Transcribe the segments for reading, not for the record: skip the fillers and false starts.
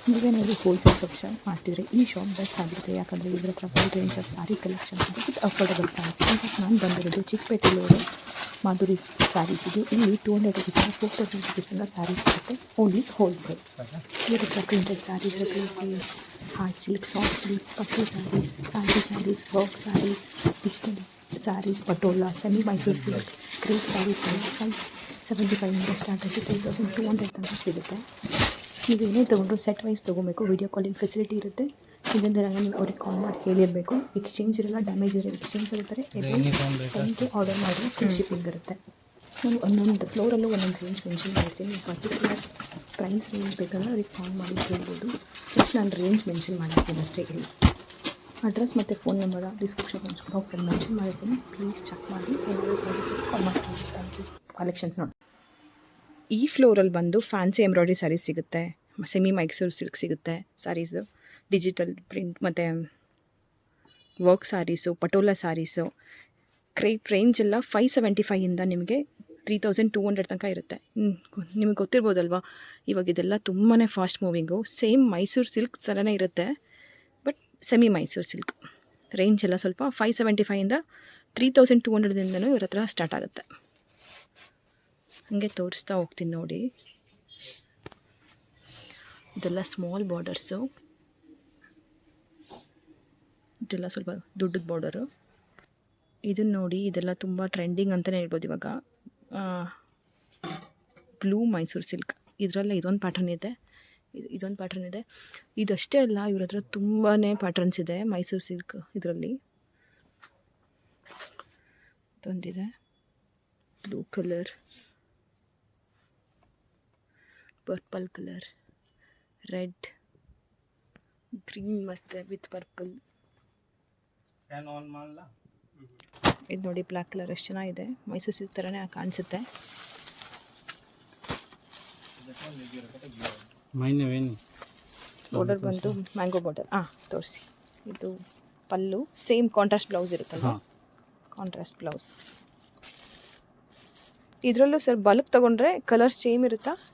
ನೀವೇನಾದರೂ wholesale section ಮಾಡ್ತಿದ್ರೆ ಈ ಶಾಪ್ ಬೆಸ್ಟ್ ಆಗಿರುತ್ತೆ. ಯಾಕಂದರೆ ಇದರ ಹತ್ರ wide range of sari collections ಇದೆ ವಿತ್ ಅಫೋರ್ಡಬಲ್ ಪ್ರೈಸ್. ಇನ್ಫ್ಯಾಕ್ಟ್ ನಾನು ಬಂದಿರೋದು ಚಿಕ್ಕಪೇಟೆಯಲ್ಲಿರೋ ಮಾಧುರಿ ಸ್ಯಾರೀಸಿಗೆ. ಇಲ್ಲಿ 200 ರುಪೀಸಿಂದ 4000 ರುಪೀಸಿಂದ ಸ್ಯಾರೀಸ್ ಸಿಗುತ್ತೆ, ಓನ್ಲಿ ಹೋಲ್ಸೇಲ್. ಇದ್ರ ಹತ್ರ printed sarees, piece, hard silk, soft silk, ಪಟ್ಟು sarees, fancy sarees, work sarees, digital sarees, Patola, semi Mysore silk, crepe sarees 575ಇಂದ ಸ್ಟಾರ್ಟ್ ಆಗಿ 3200 ತನಕ ಸಿಗುತ್ತೆ. ನೀವು ಏನೇ ತೊಗೊಂಡ್ರು ಸೆಟ್ ವೈಸ್ ತೊಗೊಬೇಕು. ವೀಡಿಯೋ ಕಾಲಿಂಗ್ ಫೆಸಿಲಿಟಿ ಇರುತ್ತೆ. ಇದರಿಂದ ನೀವು ಅವ್ರಿಗೆ ಕಾಲ್ ಮಾಡಿ ಹೇಳಿರಬೇಕು. ಎಕ್ಸ್ಚೇಂಜ್ ಇರಲ್ಲ, ಡ್ಯಾಮೇಜ್ ಇರೋ ಎಕ್ಸ್ಚೇಂಜ್ ಇರ್ತಾರೆ. ಟೈಮ್ಗೆ ಆರ್ಡರ್ ಮಾಡಿದ್ರೆ ಫ್ರೀ ಶಿಪ್ಪಿಂಗ್ ಇರುತ್ತೆ. ನಾನು ಒಂದೊಂದು ಫ್ಲೋರಲ್ಲೂ ಒಂದೊಂದು ರೇಂಜ್ ಮೆನ್ಷನ್ ಮಾಡ್ತೀನಿ. ನೀವು ಪರ್ಟಿಕ್ಯುಲರ್ ಪ್ರೈಸ್ ರೇಂಜ್ ಬೇಕಂದ್ರೆ ಅವ್ರಿಗೆ ಕಾಲ್ ಮಾಡಿ ಕೇಳ್ಬೋದು. ಜಸ್ಟ್ ನಾನು ರೇಂಜ್ ಮೆನ್ಷನ್ ಮಾಡಿರ್ತೀನಿ ಅಷ್ಟೇ. ಇಲ್ಲಿ ಅಡ್ರೆಸ್ ಮತ್ತು ಫೋನ್ ನಂಬರ್ ಡಿಸ್ಕ್ರಿಪ್ಷನ್ ಬಾಕ್ಸಲ್ಲಿ ಮೆನ್ಷನ್ ಮಾಡಿರ್ತೀನಿ. ಪ್ಲೀಸ್ ಚೆಕ್ ಮಾಡಿ ಏನಾದರೂ ಕಾಲ್ ಮಾಡ್ತೀನಿ. Thank you. ಕಲೆಕ್ಷನ್ಸ್ ನೋಡಿ. ಈ ಫ್ಲೋರಲ್ಲಿ ಬಂದು ಫ್ಯಾನ್ಸಿ ಎಂಬ್ರಾಯ್ಡ್ರಿ ಸ್ಯಾರೀಸ್ ಸಿಗುತ್ತೆ, ಸೆಮಿ ಮೈಸೂರು ಸಿಲ್ಕ್ ಸಿಗುತ್ತೆ ಸ್ಯಾರೀಸು, ಡಿಜಿಟಲ್ ಪ್ರಿಂಟ್ ಮತ್ತು work sarees, patola sarees. Crepe range ಎಲ್ಲ 575ಇಂದ ನಿಮಗೆ 3200 ತನಕ ಇರುತ್ತೆ. ನಿಮಗೆ ಗೊತ್ತಿರ್ಬೋದಲ್ವಾ, ಇವಾಗ ಇದೆಲ್ಲ ತುಂಬಾ fast moving. Same Mysuru silk ಥರನೇ ಇರುತ್ತೆ, but semi Mysore silk. Range ಎಲ್ಲ ಸ್ವಲ್ಪ 575ಇಂದ 3200ದಿಂದನೂ ಇವ್ರ ಹತ್ರ ಸ್ಟಾರ್ಟ್ ಆಗುತ್ತೆ. ಹಾಗೆ ತೋರಿಸ್ತಾ ಹೋಗ್ತೀನಿ ನೋಡಿ. ಇದೆಲ್ಲ ಸ್ಮಾಲ್ ಬಾರ್ಡರ್ಸು, ಇದೆಲ್ಲ ಸ್ವಲ್ಪ ದೊಡ್ಡದ ಬಾರ್ಡರು. ಇದನ್ನು ನೋಡಿ, ಇದೆಲ್ಲ ತುಂಬ ಟ್ರೆಂಡಿಂಗ್ ಅಂತಲೇ ಹೇಳ್ಬೋದು ಇವಾಗ. ಬ್ಲೂ ಮೈಸೂರು ಸಿಲ್ಕ್, ಇದರಲ್ಲೇ ಇದೊಂದು ಪ್ಯಾಟರ್ನ್ ಇದೆ, ಇದೊಂದು ಪ್ಯಾಟರ್ನ್ ಇದೆ. ಇದಷ್ಟೇ ಅಲ್ಲ, ಇವ್ರ ಹತ್ರ ತುಂಬಾ ಪ್ಯಾಟರ್ನ್ಸ್ ಇದೆ ಮೈಸೂರು ಸಿಲ್ಕ್. ಇದರಲ್ಲಿ ಇದೊಂದಿದೆ blue colour, purple colour, red, green ಮತ್ತು ವಿತ್ ಪರ್ಪಲ್. ಇದು ನೋಡಿ ಬ್ಲ್ಯಾಕ್ ಕಲರ್ ಎಷ್ಟು ಚೆನ್ನಾಗಿದೆ. ಮೈಸೂರು ಸಿಲ್ಕ್ ಥರನೇ ಕಾಣಿಸುತ್ತೆ. ಬಾರ್ಡರ್ ಬಂದು ಮ್ಯಾಂಗೋ ಬಾರ್ಡರ್. ತೋರಿಸಿ. ಇದು ಪಲ್ಲು, ಸೇಮ್ ಕಾಂಟ್ರಾಸ್ಟ್ ಬ್ಲೌಸ್ ಇರುತ್ತಲ್ಲ, ಕಾಂಟ್ರಾಸ್ಟ್ ಬ್ಲೌಸ್. ಇದರಲ್ಲೂ ಸರ್ ಬಲ್ಕ್ ತೊಗೊಂಡ್ರೆ ಕಲರ್ಸ್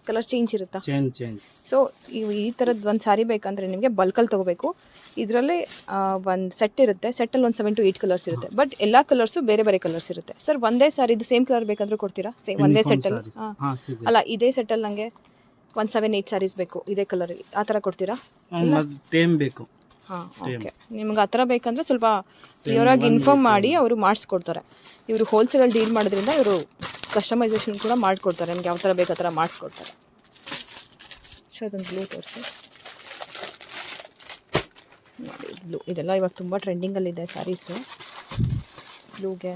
ಕಲರ್ ಚೇಂಜ್ ಇರುತ್ತಾ? ಚೇಂಜ್. ಸೊ ಈ ಥರದ್ದು ಒಂದು ಸ್ಯಾರಿ ಬೇಕಂದರೆ ನಿಮಗೆ ಬಲ್ಕಲ್ಲಿ ತೊಗೋಬೇಕು. ಇದರಲ್ಲಿ ಒಂದು ಸೆಟ್ ಇರುತ್ತೆ, ಸೆಟ್ಟಲ್ಲಿ ಒಂದು 7 to 8 ಕಲರ್ಸ್ ಇರುತ್ತೆ. ಬಟ್ ಎಲ್ಲ ಕಲರ್ಸು ಬೇರೆ ಬೇರೆ ಕಲರ್ಸ್ ಇರುತ್ತೆ. ಸರ್ ಒಂದೇ ಸ್ಯಾರಿದು ಸೇಮ್ ಕಲರ್ ಬೇಕಂದ್ರೆ ಕೊಡ್ತೀರಾ? ಸೇಮ್ ಒಂದೇ ಸೆಟ್ಟಲ್ಲಿ? ಅಲ್ಲ, ಇದೇ ಸೆಟ್ಟಲ್ಲಿ ನನಗೆ 1 7 8 ಸ್ಯಾರೀಸ್ ಬೇಕು ಇದೇ ಕಲರಲ್ಲಿ, ಆ ಥರ ಕೊಡ್ತೀರಾ? ಬೇಕು. ಓಕೆ. ನಿಮ್ಗೆ ಆ ಥರ ಬೇಕಂದರೆ ಸ್ವಲ್ಪ ಕ್ಲಿಯರಾಗಿ ಇನ್ಫಾರ್ಮ್ ಮಾಡಿ ಅವರು ಮಾಡಿಸ್ಕೊಡ್ತಾರೆ. ಇವರು ಹೋಲ್ಸೇಲಲ್ಲಿ ಡೀಲ್ ಮಾಡೋದ್ರಿಂದ ಇವರು ಕಸ್ಟಮೈಸೇಷನ್ ಕೂಡ ಮಾಡಿಕೊಡ್ತಾರೆ. ನಿಮ್ಗೆ ಯಾವ ಥರ ಬೇಕು ಆ ಥರ ಮಾಡಿಸ್ಕೊಡ್ತಾರೆ. ಸೊ ಅದೊಂದು ಬ್ಲೂ ತೋರಿಸಿ ನೋಡಿ. ಬ್ಲೂ ಇದೆಲ್ಲ ಇವಾಗ ತುಂಬ ಟ್ರೆಂಡಿಂಗಲ್ಲಿದೆ ಸ್ಯಾರೀಸು ಬ್ಲೂಗೆ.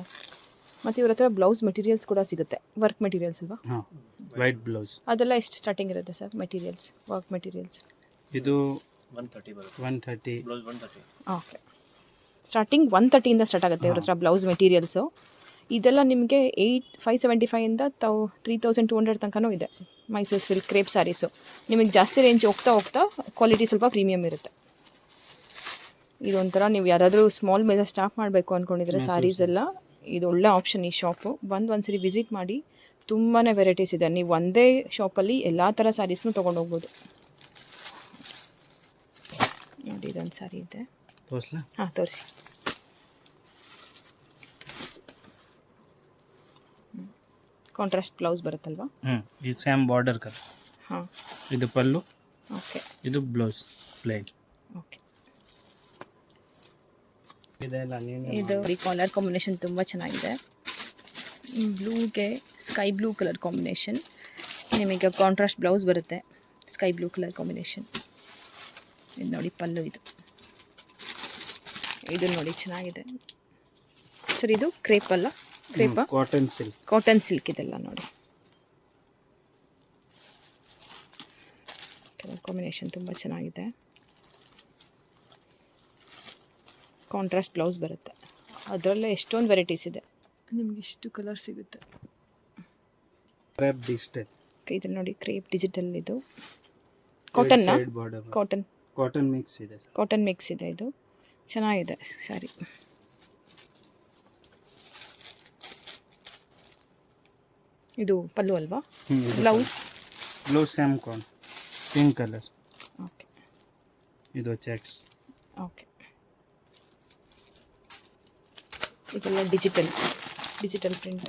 ಮತ್ತು ಇವ್ರ ಹತ್ರ ಬ್ಲೌಸ್ ಮೆಟೀರಿಯಲ್ಸ್ ಕೂಡ ಸಿಗುತ್ತೆ, ವರ್ಕ್ ಮೆಟೀರಿಯಲ್ಸ್ ಅಲ್ವಾ? White blouse. ಅದೆಲ್ಲ ಎಷ್ಟು ಸ್ಟಾರ್ಟಿಂಗ್ ಇರುತ್ತೆ ಸರ್ ಮೆಟೀರಿಯಲ್ಸ್, ವರ್ಕ್ ಮೆಟೀರಿಯಲ್ಸ್? ಇದು 130 ಬ್ಲೌಸ್ 130. ಓಕೆ. ಸ್ಟಾರ್ಟಿಂಗ್ 130ಇಂದ ಸ್ಟಾರ್ಟ್ ಆಗುತ್ತೆ ಇವ್ರ ಹತ್ರ ಬ್ಲೌಸ್ ಮೆಟೀರಿಯಲ್ಸು. ಇದೆಲ್ಲ ನಿಮಗೆ 575ಇಂದ 3200 ತನಕನೂ ಇದೆ ಮೈಸೂರು ಸಿಲ್ಕ್ ಕ್ರೇಪ್ ಸ್ಯಾರೀಸು. ನಿಮಗೆ ಜಾಸ್ತಿ ರೇಂಜ್ ಹೋಗ್ತಾ ಕ್ವಾಲಿಟಿ ಸ್ವಲ್ಪ ಪ್ರೀಮಿಯಮ್ ಇರುತ್ತೆ. ಇದೊಂಥರ ನೀವು ಯಾರಾದರೂ ಸ್ಮಾಲ್ ಮೇಲೆ ಸ್ಟಾರ್ಟ್ ಮಾಡಬೇಕು ಅಂದ್ಕೊಂಡಿದ್ರೆ ಸ್ಯಾರೀಸ್ ಎಲ್ಲ, ಇದು ಒಳ್ಳೆ ಆಪ್ಷನ್ ಈ ಶಾಪು. ಒಂದ್ಸರಿ ವಿಸಿಟ್ ಮಾಡಿ. ತುಂಬಾ ವೆರೈಟೀಸ್ ಇದೆ. ನೀವು ಒಂದೇ ಶಾಪಲ್ಲಿ ಎಲ್ಲ ಥರ ಸ್ಯಾರೀಸ್ನೂ ತೊಗೊಂಡು ಹೋಗ್ಬೋದು. ನೋಡಿ ಇದೊಂದು ಸ್ಯಾರಿ ಇದೆ. ತೋರಿಸಿ. ಕಾಂಟ್ರಾಸ್ಟ್ ಬ್ಲೌಸ್ ಬರುತ್ತಲ್ವಾ? ಇದು ಸೇಮ್ ಬಾರ್ಡರ್ ಕಲರ್. ಇದು ಪಲ್ಲು. ಓಕೆ. ಇದು ಬ್ಲೌಸ್ ಪ್ಲೇನ್. ಓಕೆ. ಇದು ಕಾಲರ್ ಕಾಂಬಿನೇಷನ್ ತುಂಬ ಚೆನ್ನಾಗಿದೆ. ಬ್ಲೂಗೆ ಸ್ಕೈ ಬ್ಲೂ ಕಲರ್ ಕಾಂಬಿನೇಷನ್. ನಿಮಗೆ ಕಾಂಟ್ರಾಸ್ಟ್ ಬ್ಲೌಸ್ ಬರುತ್ತೆ, ಸ್ಕೈ ಬ್ಲೂ ಕಲರ್ ಕಾಂಬಿನೇಷನ್. ಇದು ನೋಡಿ ಪಲ್ಲು. ಇದು ನೋಡಿ ಚೆನ್ನಾಗಿದೆ ಸರ್. ಇದು ಕ್ರೇಪ್ ಅಲ್ಲ, ಕ್ರೇಪ? ಕಾಟನ್ ಸಿಲ್ಕ್ ಇದೆಲ್ಲ ನೋಡಿ. ಕಲರ್ ಕಾಂಬಿನೇಷನ್ ತುಂಬ ಚೆನ್ನಾಗಿದೆ. ಕಾಂಟ್ರಾಸ್ಟ್ ಬ್ಲೌಸ್ ಬರುತ್ತೆ. ಅದರಲ್ಲೇ ಎಷ್ಟೊಂದು ವೆರೈಟೀಸ್ ಇದೆ. ನಿಮ್ಗೆ ಇಷ್ಟು ಕಲರ್ ಸಿಗುತ್ತೆ. Crepe digital. ಇದು ನೋಡಿ ಕ್ರೇಪ್ ಡಿಜಿಟಲ್. ಇದು ಕಾಟನ್ನ? ಕಾಟನ್ ಮಿಕ್ಸ್ ಇದೆ. ಕಾಟನ್ ಮಿಕ್ಸ್ ಇದೆ. ಇದು ಚೆನ್ನಾಗಿದೆ ಸ್ಯಾರಿ. ಇದು ಪಲ್ಲು ಅಲ್ವಾ? Blouse same pink colour. Okay. ಇದು ಚೆಕ್ಸ್. ಓಕೆ, ಇದೆಲ್ಲ ಡಿಜಿಟಲ್ ಪ್ರಿಂಟ್.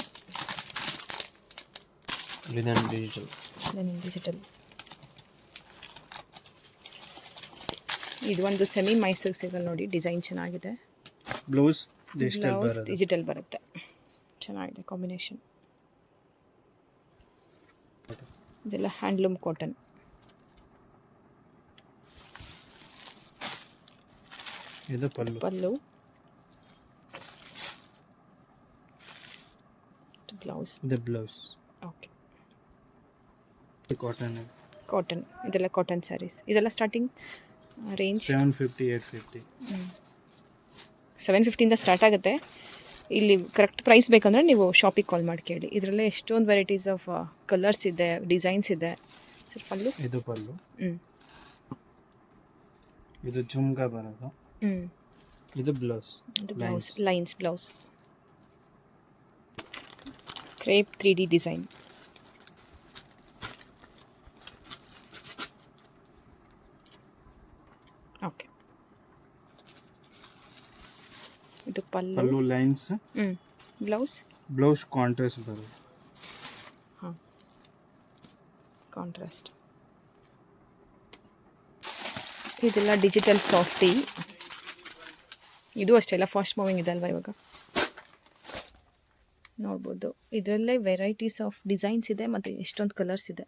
Linen digital. ಇದು ಒಂದು ಸೆಮಿ ಮೈಸೂರು ಸಿಗಲ್ ನೋಡಿ, ಡಿಸೈನ್ ಚೆನ್ನಾಗಿದೆ. ಬ್ಲೌಸ್ ಡಿಜಿಟಲ್ ಬರುತ್ತೆ, ಚೆನ್ನಾಗಿದೆ ಕಾಂಬಿನೇಷನ್. ಇದೆಲ್ಲ ಹ್ಯಾಂಡ್ಲೂಮ್ ಕಾಟನ್. ಇದು ಪಲ್ಲು. ಬ್ಲೌಸ್. Okay, cotton. ಇದೆಲ್ಲ ಕಾಟನ್ ಸ್ಯಾರೀಸ್. ಇದೆಲ್ಲ ಸ್ಟಾರ್ಟಿಂಗ್ ರೇಂಜ್ 750-850. 750 ಸ್ಟಾರ್ಟ್ ಆಗುತ್ತೆ. ಇಲ್ಲಿ ಕರೆಕ್ಟ್ ಪ್ರೈಸ್ ಬೇಕಂದರೆ ನೀವು ಶಾಪಿಗೆ ಕಾಲ್ ಮಾಡಿ ಕೇಳಿ. ಇದರಲ್ಲೇ ಎಷ್ಟೊಂದು ವೆರೈಟೀಸ್ ಆಫ್ ಕಲರ್ಸ್ ಇದೆ, ಡಿಸೈನ್ಸ್ ಇದೆ. ಸರ್ ಪಲ್ಲು. ಇದು ಪಲ್ಲು. ಇದು ಜುಮ್ಕಾ ಬರೋದು. ಇದು blouse. Lines blouse. Crepe 3D design. Okay, ಇದು ಪಲ್ಲು ಲೈನ್ಸ್. ಬ್ಲೌಸ್ ಕಾಂಟ್ರಾಸ್ಟ್ ಬರೋದು. ಕಾಂಟ್ರಾಸ್ಟ್. ಇದೆಲ್ಲ ಡಿಜಿಟಲ್ ಸಾಫ್ಟಿ. ಇದು ಅಷ್ಟೇ ಎಲ್ಲ ಫಾಸ್ಟ್ ಮೂವಿಂಗ್ ಇದೆ ಅಲ್ವಾ ಇವಾಗ, ನೋಡ್ಬೋದು. ಇದರಲ್ಲೇ ವೆರೈಟೀಸ್ ಆಫ್ ಡಿಸೈನ್ಸ್ ಇದೆ ಮತ್ತು ಎಷ್ಟೊಂದು ಕಲರ್ಸ್ ಇದೆ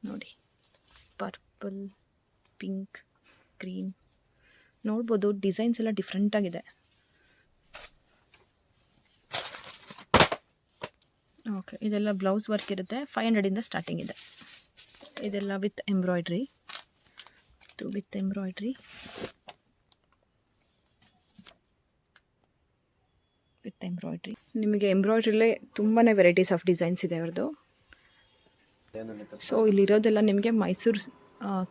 ನೋಡಿ. ಪರ್ಪಲ್, ಪಿಂಕ್, ಗ್ರೀನ್, ನೋಡ್ಬೋದು. ಡಿಸೈನ್ಸ್ ಎಲ್ಲ ಡಿಫ್ರೆಂಟಾಗಿದೆ. ಓಕೆ, ಇದೆಲ್ಲ ಬ್ಲೌಸ್ ವರ್ಕ್ ಇರುತ್ತೆ. 500 ಸ್ಟಾರ್ಟಿಂಗ್ ಇದೆ. ಇದೆಲ್ಲ ವಿತ್ ಎಂಬ್ರಾಯ್ಡ್ರಿ. ನಿಮಗೆ ಎಂಬ್ರಾಯ್ಡ್ರಿಲೇ ತುಂಬಾ ವೆರೈಟೀಸ್ ಆಫ್ ಡಿಸೈನ್ಸ್ ಇದೆ ಅವ್ರದ್ದು. ಸೊ ಇಲ್ಲಿರೋದೆಲ್ಲ ನಿಮಗೆ ಮೈಸೂರು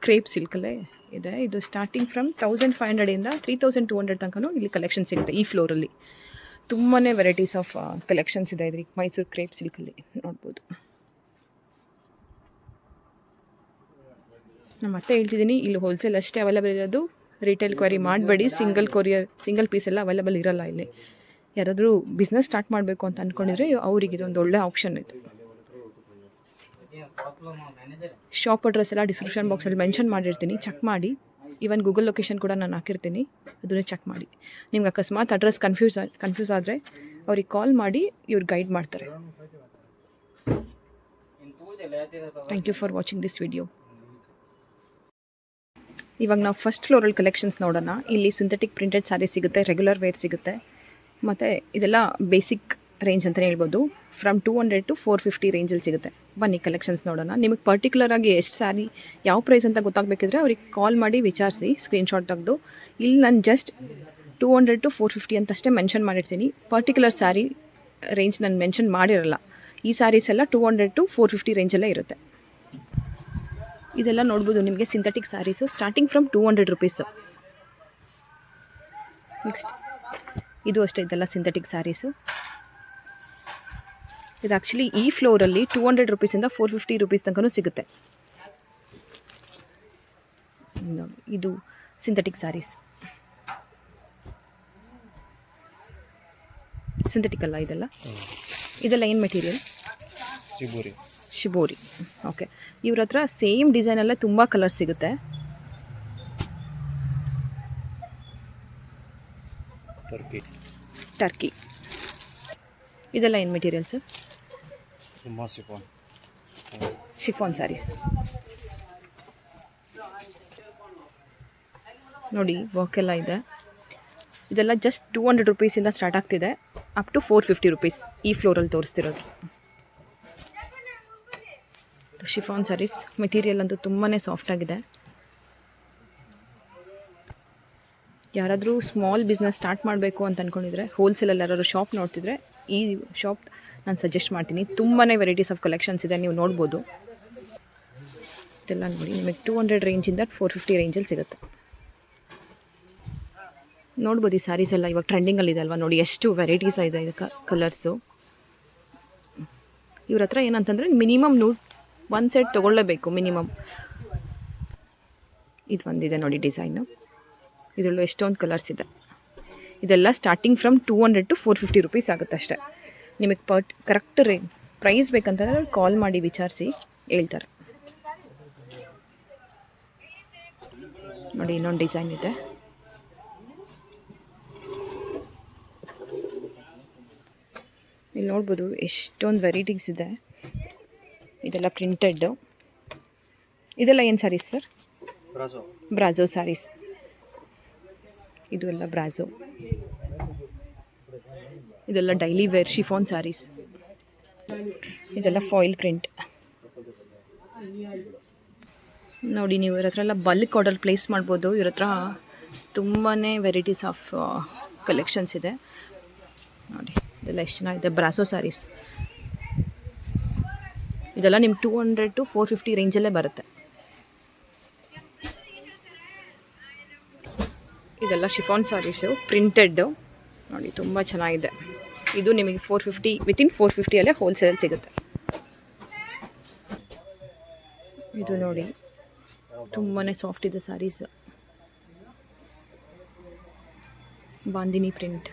ಕ್ರೇಪ್ ಸಿಲ್ಕಲ್ಲೇ ಇದೆ. ಇದು ಸ್ಟಾರ್ಟಿಂಗ್ ಫ್ರಮ್ 1500 3200 ತನಕನೂ ಇಲ್ಲಿ ಕಲೆಕ್ಷನ್ ಸಿಗುತ್ತೆ. ಈ ಫ್ಲೋರಲ್ಲಿ ತುಂಬಾ ವೆರೈಟೀಸ್ ಆಫ್ ಕಲೆಕ್ಷನ್ಸ್ ಇದೆ ಇದ್ರಿಗೆ ಮೈಸೂರು ಕ್ರೇಪ್ ಸಿಲ್ಕಲ್ಲಿ ನೋಡ್ಬೋದು. ನಾನು ಮತ್ತೆ ಹೇಳ್ತಿದ್ದೀನಿ, ಇಲ್ಲಿ ಹೋಲ್ಸೇಲ್ ಅಷ್ಟೇ ಅವೈಲೇಬಲ್ ಇರೋದು. ರಿಟೇಲ್ ಕ್ವೈರಿ ಮಾಡಬೇಡಿ. ಸಿಂಗಲ್ ಪೀಸ್ ಎಲ್ಲ ಅವೈಲೇಬಲ್ ಇರೋಲ್ಲ ಇಲ್ಲಿ. ಯಾರಾದರೂ ಬಿಸ್ನೆಸ್ ಸ್ಟಾರ್ಟ್ ಮಾಡಬೇಕು ಅಂತ ಅಂದ್ಕೊಂಡಿದ್ರೆ ಅವ್ರಿಗೆ ಇದೊಂದು ಒಳ್ಳೆ ಆಪ್ಷನ್ ಇದು. ಶಾಪ್ ಅಡ್ರೆಸ್ ಎಲ್ಲ ಡಿಸ್ಕ್ರಿಪ್ಷನ್ ಬಾಕ್ಸಲ್ಲಿ ಮೆನ್ಷನ್ ಮಾಡಿರ್ತೀನಿ, ಚೆಕ್ ಮಾಡಿ. ಈವನ್ ಗೂಗಲ್ ಲೊಕೇಶನ್ ಕೂಡ ನಾನು ಹಾಕಿರ್ತೀನಿ, ಅದನ್ನೇ ಚೆಕ್ ಮಾಡಿ. ನಿಮ್ಗೆ ಅಕಸ್ಮಾತ್ ಅಡ್ರೆಸ್ ಕನ್ಫ್ಯೂಸ್ ಆದರೆ ಅವ್ರಿಗೆ ಕಾಲ್ ಮಾಡಿ, ಇವ್ರು ಗೈಡ್ ಮಾಡ್ತಾರೆ. Thank you for watching this video. ಇವಾಗ ನಾವು ಫಸ್ಟ್ ಫ್ಲೋರಲ್ಲಿ ಕಲೆಕ್ಷನ್ಸ್ ನೋಡೋಣ. ಇಲ್ಲಿ ಸಿಂಥೆಟಿಕ್ ಪ್ರಿಂಟೆಡ್ ಸ್ಯಾರಿ ಸಿಗುತ್ತೆ, ರೆಗ್ಯುಲರ್ ವೇರ್ ಸಿಗುತ್ತೆ, ಮತ್ತು ಇದೆಲ್ಲ ಬೇಸಿಕ್ ರೇಂಜ್ ಅಂತಲೇ ಹೇಳ್ಬೋದು. ಫ್ರಮ್ 200 to 450 ರೇಂಜಲ್ಲಿ ಸಿಗುತ್ತೆ. ಬನ್ನಿ ಕಲೆಕ್ಷನ್ಸ್ ನೋಡೋಣ. ನಿಮಗೆ ಪರ್ಟಿಕ್ಯುಲರಾಗಿ ಎಷ್ಟು ಸ್ಯಾರಿ ಯಾವ ಪ್ರೈಸ್ ಅಂತ ಗೊತ್ತಾಗಬೇಕಿದ್ರೆ ಅವ್ರಿಗೆ ಕಾಲ್ ಮಾಡಿ ವಿಚಾರಿಸಿ, ಸ್ಕ್ರೀನ್ಶಾಟ್ ತೆಗೆದು. ಇಲ್ಲಿ ನಾನು ಜಸ್ಟ್ 200 to 450 ಅಂತಷ್ಟೇ ಮೆನ್ಷನ್ ಮಾಡಿರ್ತೀನಿ. ಪರ್ಟಿಕ್ಯುಲರ್ ಸ್ಯಾರಿ ರೇಂಜ್ ನಾನು ಮೆನ್ಷನ್ ಮಾಡಿರಲ್ಲ. ಈ ಸ್ಯಾರೀಸ್ ಎಲ್ಲ 200 to 450 ರೇಂಜಲ್ಲೇ ಇರುತ್ತೆ. ಇದೆಲ್ಲ ನೋಡ್ಬೋದು ನಿಮಗೆ synthetic sarees starting from 200 rupees. Next ಇದು ಅಷ್ಟೇ, ಇದೆಲ್ಲ ಸಿಂಥೆಟಿಕ್ ಸ್ಯಾರೀಸು. ಇದು ಆ್ಯಕ್ಚುಲಿ ಈ ಫ್ಲೋರಲ್ಲಿ 200 ರುಪೀಸಿಂದ 450 ರೂಪೀಸ್ ತನಕನೂ ಸಿಗುತ್ತೆ. ಇದು ಸಿಂಥೆಟಿಕ್ ಸ್ಯಾರೀಸ್. ಸಿಂಥೆಟಿಕ್ ಅಲ್ಲ ಇದೆಲ್ಲ ಏನು ಮೆಟೀರಿಯಲ್? ಶಿಬೋರಿ. ಓಕೆ, ಇವ್ರ ಹತ್ರ ಸೇಮ್ ಡಿಸೈನಲ್ಲೇ ತುಂಬ ಕಲರ್ ಸಿಗುತ್ತೆ. ಟರ್ಕಿ. ಇದೆಲ್ಲ ಏನು ಮೆಟೀರಿಯಲ್ ಸರ್? ಶಿಫಾನ್ ಸ್ಯಾರೀಸ್ ನೋಡಿ, ವರ್ಕ್ ಎಲ್ಲ ಇದೆ. ಇದೆಲ್ಲ ಜಸ್ಟ್ 200 ರುಪೀಸಿಂದ ಸ್ಟಾರ್ಟ್ ಆಗ್ತಿದೆ, ಅಪ್ ಟು 450 ರುಪೀಸ್ ಈ ಫ್ಲೋರಲ್ಲಿ ತೋರಿಸ್ತಿರೋದು. ಶಿಫಾನ್ ಸ್ಯಾರೀಸ್ ಮೆಟೀರಿಯಲ್ ಅಂತೂ ತುಂಬಾ ಸಾಫ್ಟಾಗಿದೆ. ಯಾರಾದರೂ ಸ್ಮಾಲ್ ಬಿಸ್ನೆಸ್ ಸ್ಟಾರ್ಟ್ ಮಾಡಬೇಕು ಅಂತ ಅಂದ್ಕೊಂಡಿದ್ರೆ, ಹೋಲ್ಸೇಲಲ್ಲಿ ಯಾರಾದರೂ ಶಾಪ್ ನೋಡ್ತಿದ್ರೆ ಈ ಶಾಪ್ ನಾನು ಸಜೆಸ್ಟ್ ಮಾಡ್ತೀನಿ. ತುಂಬಾ ವೆರೈಟೀಸ್ ಆಫ್ ಕಲೆಕ್ಷನ್ಸ್ ಇದೆ, ನೀವು ನೋಡ್ಬೋದು. ಇದೆಲ್ಲ ನೋಡಿ ನಿಮಗೆ 200 ರೇಂಜಿಂದ 450 ರೇಂಜಲ್ಲಿ ಸಿಗುತ್ತೆ. ನೋಡ್ಬೋದು ಈ ಸ್ಯಾರೀಸ್ ಎಲ್ಲ ಇವಾಗ ಟ್ರೆಂಡಿಂಗಲ್ಲಿದೆ ಅಲ್ವಾ, ನೋಡಿ ಎಷ್ಟು ವೆರೈಟೀಸ್ ಇದೆ ಇದಕ್ಕೆ ಕಲರ್ಸು. ಇವ್ರ ಹತ್ರ ಏನಂತಂದರೆ ಮಿನಿಮಮ್ 1 ಸೆಟ್ ತೊಗೊಳ್ಳೇಬೇಕು ಮಿನಿಮಮ್. ಇದು ಒಂದಿದೆ ನೋಡಿ ಡಿಸೈನು, ಇದರಲ್ಲೂ ಎಷ್ಟೊಂದು ಕಲರ್ಸ್ ಇದೆ. ಇದೆಲ್ಲ ಸ್ಟಾರ್ಟಿಂಗ್ ಫ್ರಮ್ 200 to 450 ರುಪೀಸ್ ಆಗುತ್ತೆ ಅಷ್ಟೇ. ನಿಮಗೆ ಕರೆಕ್ಟ್ ಪ್ರೈಸ್ ಬೇಕಂತಂದರೆ ಕಾಲ್ ಮಾಡಿ ವಿಚಾರಿಸಿ ಹೇಳ್ತಾರೆ. ನೋಡಿ ಇನ್ನೊಂದು ಡಿಸೈನ್ ಇದೆ. ಇಲ್ಲಿ ನೋಡ್ಬೋದು ಎಷ್ಟೊಂದು ವೆರೈಟೀಸ್ ಇದೆ. ಇದೆಲ್ಲ ಪ್ರಿಂಟೆಡ್ಡು. ಇದೆಲ್ಲ ಏನು ಸ್ಯಾರೀಸ್ ಸರ್? ಬ್ರಾಜೋ ಸ್ಯಾರೀಸ್. ಇದು ಎಲ್ಲ ಬ್ರಾಜೋ. ಇದೆಲ್ಲ ಡೈಲಿ ವೇರ್ ಶಿಫಾನ್ ಸ್ಯಾರೀಸ್. ಇದೆಲ್ಲ ಫಾಯಿಲ್ ಪ್ರಿಂಟ್. ನೋಡಿ ನೀವು ಇವ್ರ ಹತ್ರ ಎಲ್ಲ ಬಲ್ಕ್ ಆರ್ಡರ್ ಪ್ಲೇಸ್ ಮಾಡ್ಬೋದು. ಇವ್ರ ಹತ್ರ ತುಂಬಾ ವೆರೈಟೀಸ್ ಆಫ್ ಕಲೆಕ್ಷನ್ಸ್ ಇದೆ. ನೋಡಿ ಇದೆಲ್ಲ ಎಷ್ಟು ಚೆನ್ನಾಗಿದೆ. ಬ್ರಾಸೋ ಸ್ಯಾರೀಸ್. ಇದೆಲ್ಲ ನಿಮ್ಮ 200 to 450 ರೇಂಜಲ್ಲೇ ಬರುತ್ತೆ. ಇದೆಲ್ಲ ಶಿಫಾನ್ ಸ್ಯಾರೀಸು ಪ್ರಿಂಟೆಡ್ಡು. ನೋಡಿ ತುಂಬ ಚೆನ್ನಾಗಿದೆ. ಇದು ನಿಮಗೆ 450 ವಿತಿನ್ 450 ಹೋಲ್ಸೇಲ್ ಸಿಗುತ್ತೆ. ಇದು ನೋಡಿ ತುಂಬಾ ಸಾಫ್ಟ್ ಇದೆ ಸ್ಯಾರೀಸ್. ಬಾಂದಿನಿ ಪ್ರಿಂಟ್.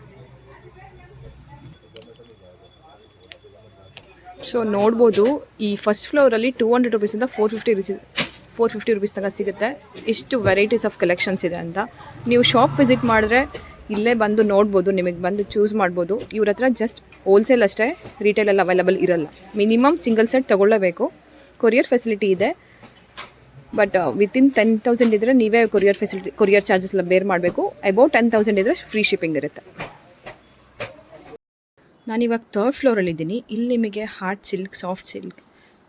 ಸೊ ನೋಡ್ಬೋದು ಈ ಫಸ್ಟ್ ಫ್ಲೋರಲ್ಲಿ 200 ರುಪೀಸಿಂದ 450 ರುಪೀಸ್ ತನಕ ಸಿಗುತ್ತೆ. ಇಷ್ಟು ವೆರೈಟೀಸ್ ಆಫ್ ಕಲೆಕ್ಷನ್ಸ್ ಇದೆ ಅಂತ. ನೀವು ಶಾಪ್ ವಿಸಿಟ್ ಮಾಡಿದ್ರೆ ಇಲ್ಲೇ ಬಂದು ನೋಡ್ಬೋದು, ನಿಮಗೆ ಬಂದು ಚೂಸ್ ಮಾಡ್ಬೋದು. ಇವ್ರ ಹತ್ರ ಜಸ್ಟ್ ಹೋಲ್ಸೇಲ್ ಅಷ್ಟೇ, ರಿಟೇಲೆಲ್ಲ ಅವೈಲಬಲ್ ಇರಲ್ಲ. ಮಿನಿಮಮ್ ಸಿಂಗಲ್ ಸೆಟ್ ತೊಗೊಳ್ಳೇಬೇಕು. ಕೊರಿಯರ್ ಫೆಸಿಲಿಟಿ ಇದೆ, ಬಟ್ ವಿತಿನ್ 10,000 ಇದ್ದರೆ ನೀವೇ ಕೊರಿಯರ್ ಚಾರ್ಜಸ್ ಎಲ್ಲ ಬೇರ್ ಮಾಡಬೇಕು. ಅಬೌಟ್ 10,000 ಇದ್ದರೆ ಫ್ರೀ ಶಿಪ್ಪಿಂಗ್ ಇರುತ್ತೆ. ನಾನಿವಾಗ 3rd ಫ್ಲೋರಲ್ಲಿದ್ದೀನಿ. ಇಲ್ಲಿ ನಿಮಗೆ hard silk, soft silk,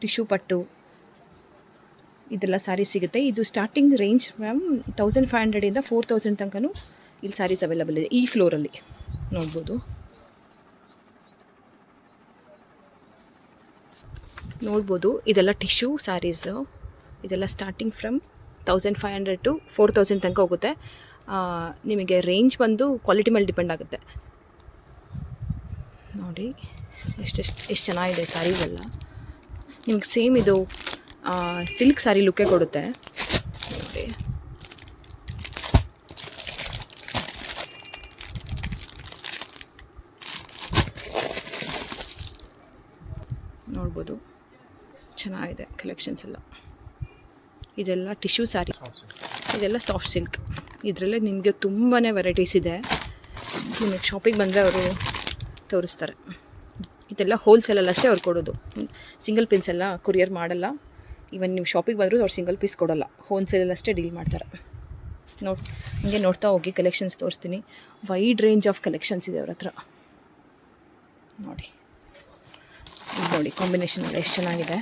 tissue ಪಟ್ಟು ಇದೆಲ್ಲ ಸ್ಯಾರೀಸ್ ಸಿಗುತ್ತೆ. ಇದು ಸ್ಟಾರ್ಟಿಂಗ್ ರೇಂಜ್ ಮ್ಯಾಮ್ 1500ಇಂದ 4000 ತನಕನೂ ಇಲ್ಲಿ ಸ್ಯಾರೀಸ್ ಅವೈಲಬಲ್ ಇದೆ. ಈ ಫ್ಲೋರಲ್ಲಿ ನೋಡ್ಬೋದು ಇದೆಲ್ಲ ಟಿಶ್ಯೂ ಸ್ಯಾರೀಸು. ಇದೆಲ್ಲ ಸ್ಟಾರ್ಟಿಂಗ್ ಫ್ರಮ್ 1500 to 4000 ತನಕ ಹೋಗುತ್ತೆ. ನಿಮಗೆ ರೇಂಜ್ ಬಂದು ಕ್ವಾಲಿಟಿ ಮೇಲೆ ಡಿಪೆಂಡ್ ಆಗುತ್ತೆ. ನೋಡಿ ಎಷ್ಟು ಚೆನ್ನಾಗಿದೆ ಸ್ಯಾರೀಸೆಲ್ಲ. ನಿಮ್ಗೆ ಸೇಮ್ ಇದು ಸಿಲ್ಕ್ ಸ್ಯಾರಿ ಲುಕ್ಕೇ ಕೊಡುತ್ತೆ. ನೋಡಿ ನೋಡ್ಬೋದು ಚೆನ್ನಾಗಿದೆ ಕಲೆಕ್ಷನ್ಸ್ ಎಲ್ಲ. ಇದೆಲ್ಲ ಟಿಶ್ಯೂ ಸ್ಯಾರಿ, ಇದೆಲ್ಲ ಸಾಫ್ಟ್ ಸಿಲ್ಕ್. ಇದರಲ್ಲೇ ನಿಮಗೆ ತುಂಬಾ ವೆರೈಟೀಸ್ ಇದೆ. ನಿಮಗೆ ಶಾಪಿಗೆ ಬಂದರೆ ಅವರು ತೋರಿಸ್ತಾರೆ. ಇದೆಲ್ಲ ಹೋಲ್ಸೇಲಲ್ಲಿ ಅಷ್ಟೇ ಅವ್ರು ಕೊಡೋದು. ಸಿಂಗಲ್ ಪೀಸ್ ಎಲ್ಲ ಕೊರಿಯರ್ ಮಾಡಲ್ಲ. ಈವನ್ ನೀವು ಶಾಪಿಗೆ ಬಂದರೂ ಅವ್ರು ಸಿಂಗಲ್ ಪೀಸ್ ಕೊಡೋಲ್ಲ, ಹೋಲ್ಸೇಲಲ್ಲಿ ಅಷ್ಟೇ ಡೀಲ್ ಮಾಡ್ತಾರೆ. ಹಿಂಗೆ ನೋಡ್ತಾ ಹೋಗಿ ಕಲೆಕ್ಷನ್ಸ್ ತೋರಿಸ್ತೀನಿ. ವೈಡ್ ರೇಂಜ್ ಆಫ್ ಕಲೆಕ್ಷನ್ಸ್ ಇದೆ ಅವ್ರ ಹತ್ರ. ನೋಡಿ ಕಾಂಬಿನೇಷನ್ ಎಲ್ಲ ಎಷ್ಟು ಚೆನ್ನಾಗಿದೆ.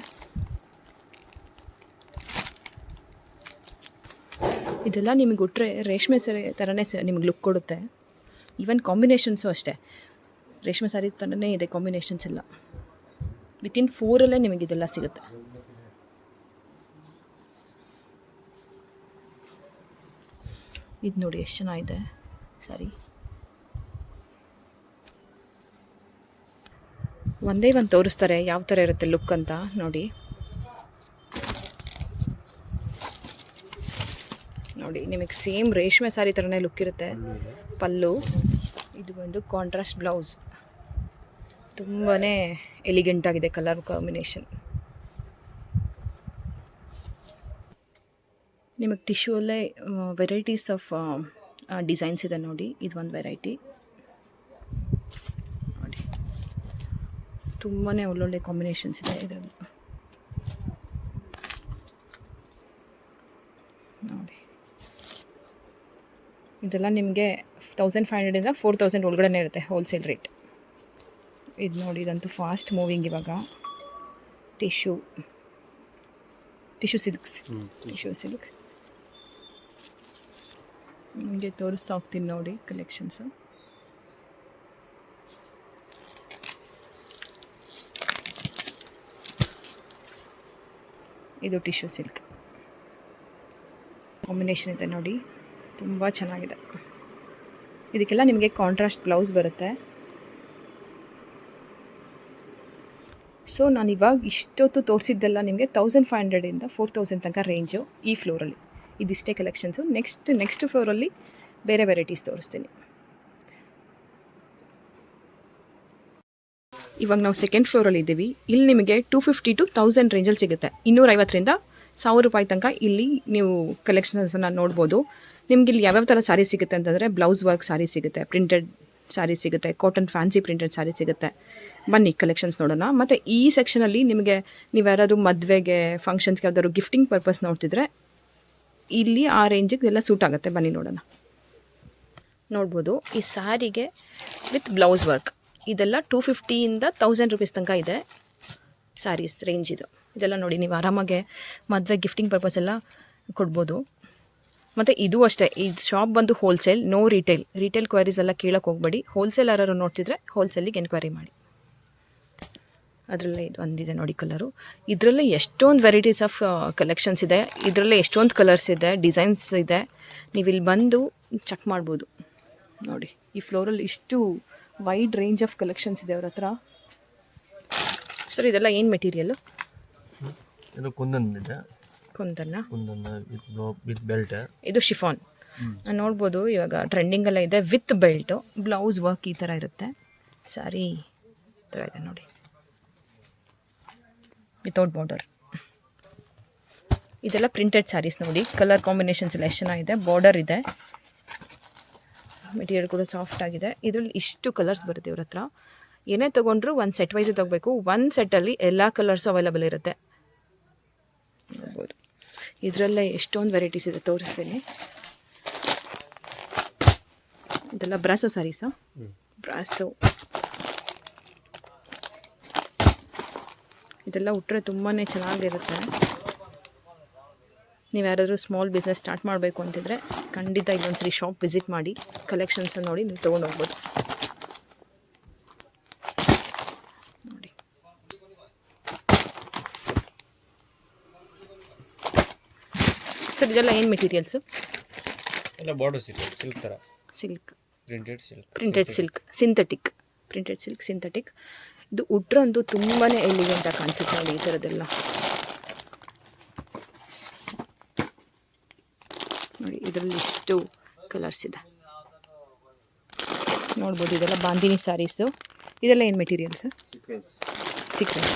ಇದೆಲ್ಲ ನಿಮಗೆ ಉಟ್ರೆ ರೇಷ್ಮೆ ಸೀರೆ ಥರನೇ ನಿಮಗೆ ಲುಕ್ ಕೊಡುತ್ತೆ. ಈವನ್ ಕಾಂಬಿನೇಷನ್ಸು ಅಷ್ಟೇ, ರೇಷ್ಮೆ ಸ್ಯಾರಿ ಥರನೇ ಇದೆ ಕಾಂಬಿನೇಷನ್ಸ್ ಎಲ್ಲ. ವಿತಿನ್ 4 ನಿಮಗೆ ಇದೆಲ್ಲ ಸಿಗುತ್ತೆ. ಇದು ನೋಡಿ ಎಷ್ಟು ಚೆನ್ನಾಗಿದೆ ಸ್ಯಾರಿ. ಒಂದೇ ಒಂದು ತೋರಿಸ್ತಾರೆ ಯಾವ ಥರ ಇರುತ್ತೆ ಲುಕ್ ಅಂತ. ನೋಡಿ ನಿಮಗೆ ಸೇಮ್ ರೇಷ್ಮೆ ಸ್ಯಾರಿ ಥರನೇ ಲುಕ್ ಇರುತ್ತೆ. ಪಲ್ಲು ಇದು ಒಂದು ಕಾಂಟ್ರಾಸ್ಟ್ ಬ್ಲೌಸ್. ತುಂಬಾ ಎಲಿಗೆಂಟ್ ಆಗಿದೆ ಕಲರ್ ಕಾಂಬಿನೇಷನ್. ನಿಮಗೆ ಟಿಶ್ಯೂಲ್ಲೇ ವೆರೈಟೀಸ್ ಆಫ್ ಡಿಸೈನ್ಸ್ ಇದೆ. ನೋಡಿ ಇದು ಒಂದು ವೆರೈಟಿ. ನೋಡಿ ತುಂಬಾ ಒಳ್ಳೊಳ್ಳೆ ಕಾಂಬಿನೇಷನ್ಸ್ ಇದೆ ಇದರಲ್ಲಿ. ನೋಡಿ ಇದೆಲ್ಲ ನಿಮಗೆ 1500ಇಂದ 4000 ಒಳಗಡೆ ಇರುತ್ತೆ ಹೋಲ್ಸೇಲ್ ರೇಟ್. ಇದು ನೋಡಿ ಇದಂತೂ ಫಾಸ್ಟ್ ಮೂವಿಂಗ್ ಇವಾಗ. ಟಿಶ್ಯೂ ಸಿಲ್ಕ್ ನಿಮಗೆ ತೋರಿಸ್ತಾ ಹೋಗ್ತೀನಿ ನೋಡಿ ಕಲೆಕ್ಷನ್ಸು. ಇದು ಟಿಶ್ಯೂ ಸಿಲ್ಕ್ ಕಾಂಬಿನೇಷನ್ ಇದೆ ನೋಡಿ, ತುಂಬ ಚೆನ್ನಾಗಿದೆ. ಇದಕ್ಕೆಲ್ಲ ನಿಮಗೆ ಕಾಂಟ್ರಾಸ್ಟ್ ಬ್ಲೌಸ್ ಬರುತ್ತೆ. ಸೊ ನಾನಿವಾಗ ಇಷ್ಟೊತ್ತು ತೋರಿಸಿದ್ದೆಲ್ಲ ನಿಮಗೆ 1500ಇಂದ 4000 ತನಕ ರೇಂಜು ಈ ಫ್ಲೋರಲ್ಲಿ. ಇದಿಷ್ಟೇ ಕಲೆಕ್ಷನ್ಸು. ನೆಕ್ಸ್ಟ್ ಫ್ಲೋರಲ್ಲಿ ಬೇರೆ ವೆರೈಟೀಸ್ ತೋರಿಸ್ತೀನಿ. ಇವಾಗ ನಾವು ಸೆಕೆಂಡ್ ಫ್ಲೋರಲ್ಲಿ ಇದ್ದೀವಿ. ಇಲ್ಲಿ ನಿಮಗೆ 250 to 1000 ರೇಂಜಲ್ಲಿ ಸಿಗುತ್ತೆ. 250ರಿಂದ 1000 ರೂಪಾಯಿ ತನಕ ಇಲ್ಲಿ ನೀವು ಕಲೆಕ್ಷನ್ಸನ್ನು ನೋಡ್ಬೋದು. ನಿಮ್ಗೆ ಇಲ್ಲಿ ಯಾವ್ಯಾವ ಥರ ಸ್ಯಾರಿ ಸಿಗುತ್ತೆ ಅಂತಂದರೆ ಬ್ಲೌಸ್ ವರ್ಕ್ ಸ್ಯಾರಿ ಸಿಗುತ್ತೆ, ಪ್ರಿಂಟೆಡ್ ಸ್ಯಾರಿ ಸಿಗುತ್ತೆ, ಕಾಟನ್ ಫ್ಯಾನ್ಸಿ ಪ್ರಿಂಟೆಡ್ ಸ್ಯಾರಿ ಸಿಗುತ್ತೆ. ಬನ್ನಿ ಕಲೆಕ್ಷನ್ಸ್ ನೋಡೋಣ. ಮತ್ತು ಈ ಸೆಕ್ಷನಲ್ಲಿ ನಿಮಗೆ ನೀವು ಯಾರಾದರೂ ಮದುವೆಗೆ ಫಂಕ್ಷನ್ಸ್ಗೆ ಯಾವ್ದಾದ್ರು ಗಿಫ್ಟಿಂಗ್ ಪರ್ಪಸ್ ನೋಡ್ತಿದ್ರೆ ಇಲ್ಲಿ ಆ ರೇಂಜಿಗೆ ಎಲ್ಲ ಸೂಟ್ ಆಗುತ್ತೆ. ಬನ್ನಿ ನೋಡೋಣ. ನೋಡ್ಬೋದು ಈ ಸ್ಯಾರಿಗೆ ವಿತ್ ಬ್ಲೌಸ್ ವರ್ಕ್ ಇದೆಲ್ಲ 250ಇಂದ 1000 ರೂಪೀಸ್ ತನಕ ಇದೆ ಸ್ಯಾರೀಸ್ ರೇಂಜ್ ಇದು. ಇದೆಲ್ಲ ನೋಡಿ ನೀವು ಆರಾಮಾಗೆ ಮದುವೆ ಗಿಫ್ಟಿಂಗ್ ಪರ್ಪಸ್ ಎಲ್ಲ ಕೊಡ್ಬೋದು. ಮತ್ತು ಇದು ಅಷ್ಟೇ, ಈ ಶಾಪ್ ಬಂದು ಹೋಲ್ಸೇಲ್, ನೋ ರಿಟೇಲ್ ಕ್ವೈರೀಸ್ ಎಲ್ಲ ಕೇಳೋಕ್ಕೆ ಹೋಗಬೇಡಿ. ಹೋಲ್ಸೇಲ್ ಯಾರು ನೋಡ್ತಿದ್ರೆ ಹೋಲ್ಸೇಲಿಗೆ ಎನ್ಕ್ವೈರಿ ಮಾಡಿ. ಅದರಲ್ಲೇ ಇದು ಒಂದಿದೆ ನೋಡಿ ಕಲರು. ಇದರಲ್ಲೇ ಎಷ್ಟೊಂದು ವೆರೈಟೀಸ್ ಆಫ್ ಕಲೆಕ್ಷನ್ಸ್ ಇದೆ. ಇದರಲ್ಲೇ ಎಷ್ಟೊಂದು ಕಲರ್ಸ್ ಇದೆ, ಡಿಸೈನ್ಸ್ ಇದೆ. ನೀವು ಇಲ್ಲಿ ಬಂದು ಚೆಕ್ ಮಾಡ್ಬೋದು. ನೋಡಿ ಈ ಫ್ಲೋರಲ್ಲಿ ಇಷ್ಟು ವೈಡ್ ರೇಂಜ್ ಆಫ್ ಕಲೆಕ್ಷನ್ಸ್ ಇದೆ ಅವ್ರ ಹತ್ರ. ಸರ್ ಇದೆಲ್ಲ ಏನು ಮೆಟೀರಿಯಲ್ಲು? ಇದು ಕುಂದನ್ ಇದೆ. ಕುಂದನ್ನ ವಿತ್ ಬೆಲ್ಟ್. ಇದು ಶಿಫಾನ್ ನೋಡ್ಬೋದು. ಇವಾಗ ಟ್ರೆಂಡಿಂಗೆಲ್ಲ ಇದೆ ವಿತ್ ಬೆಲ್ಟು, ಬ್ಲೌಸ್ ವರ್ಕ್ ಈ ಥರ ಇರುತ್ತೆ. ಸ್ಯಾರಿ ಈ ಥರ ಇದೆ ನೋಡಿ, ವಿತೌಟ್ ಬಾರ್ಡರ್. ಇದೆಲ್ಲ ಪ್ರಿಂಟೆಡ್ ಸ್ಯಾರೀಸ್ ನೋಡಿ. ಕಲರ್ ಕಾಂಬಿನೇಷನ್ಸ್ ಎಲ್ಲ ಎಷ್ಟು ಚೆನ್ನಾಗಿದೆ. ಬಾರ್ಡರ್ ಇದೆ, ಮೆಟೀರಿಯಲ್ ಕೂಡ ಸಾಫ್ಟ್ ಆಗಿದೆ. ಇದರಲ್ಲಿ ಇಷ್ಟು ಕಲರ್ಸ್ ಬರುತ್ತೆ ಇವ್ರ ಹತ್ರ. ಏನೇ ತೊಗೊಂಡ್ರು ಒಂದು ಸೆಟ್ ವೈಸೇ ತೊಗೋಬೇಕು. ಒಂದು ಸೆಟ್ಟಲ್ಲಿ ಎಲ್ಲ ಕಲರ್ಸು ಅವೈಲಬಲ್ ಇರುತ್ತೆ. ನೋಡ್ಬೋದು ಇದರಲ್ಲೇ ಎಷ್ಟೊಂದು ವೆರೈಟೀಸ್ ಇದೆ, ತೋರಿಸ್ತೀನಿ. ಇದೆಲ್ಲ ಬ್ರಾಸೋ ಸ್ಯಾರೀಸು. ಬ್ರಾಸೋ ಇದೆಲ್ಲ ಉಟ್ಟರೆ ತುಂಬಾ ಚೆನ್ನಾಗಿರುತ್ತೆ. ನೀವು ಯಾರಾದರೂ ಸ್ಮಾಲ್ ಬಿಸ್ನೆಸ್ ಸ್ಟಾರ್ಟ್ ಮಾಡಬೇಕು ಅಂತಿದ್ರೆ ಖಂಡಿತ ಇಲ್ಲೊಂದ್ಸರಿ ಶಾಪ್ ವಿಸಿಟ್ ಮಾಡಿ ಕಲೆಕ್ಷನ್ಸ್ ನೋಡಿ ನೀವು ತೊಗೊಂಡು ಹೋಗ್ಬೋದು. ನೋಡಿ ಸರ್ ಇದೆಲ್ಲ ಏನು ಮೆಟೀರಿಯಲ್ಸು? ಎಲ್ಲ ಬಾರ್ಡರ್ ಸಿಲ್ಕ್ ಥರ. Silk, printed silk, synthetic. Printed silk, synthetic. ಇದು ಉಟ್ರಂತೂ ತುಂಬಾ ಎಲಿಗೆಂಟಾಗಿ ಕಾಣಿಸುತ್ತೆ ನೋಡಿ ಈ ಥರದ್ದೆಲ್ಲ. ನೋಡಿ ಇದರಲ್ಲಿ ಇಷ್ಟು ಕಲರ್ಸ್ ಇದೆ ನೋಡ್ಬೋದು. ಇದೆಲ್ಲ ಬಾಂದಿನಿ ಸ್ಯಾರೀಸು. ಇದೆಲ್ಲ ಏನು ಮೆಟೀರಿಯಲ್ಸು? ಸೀಕ್ವೆನ್ಸ್.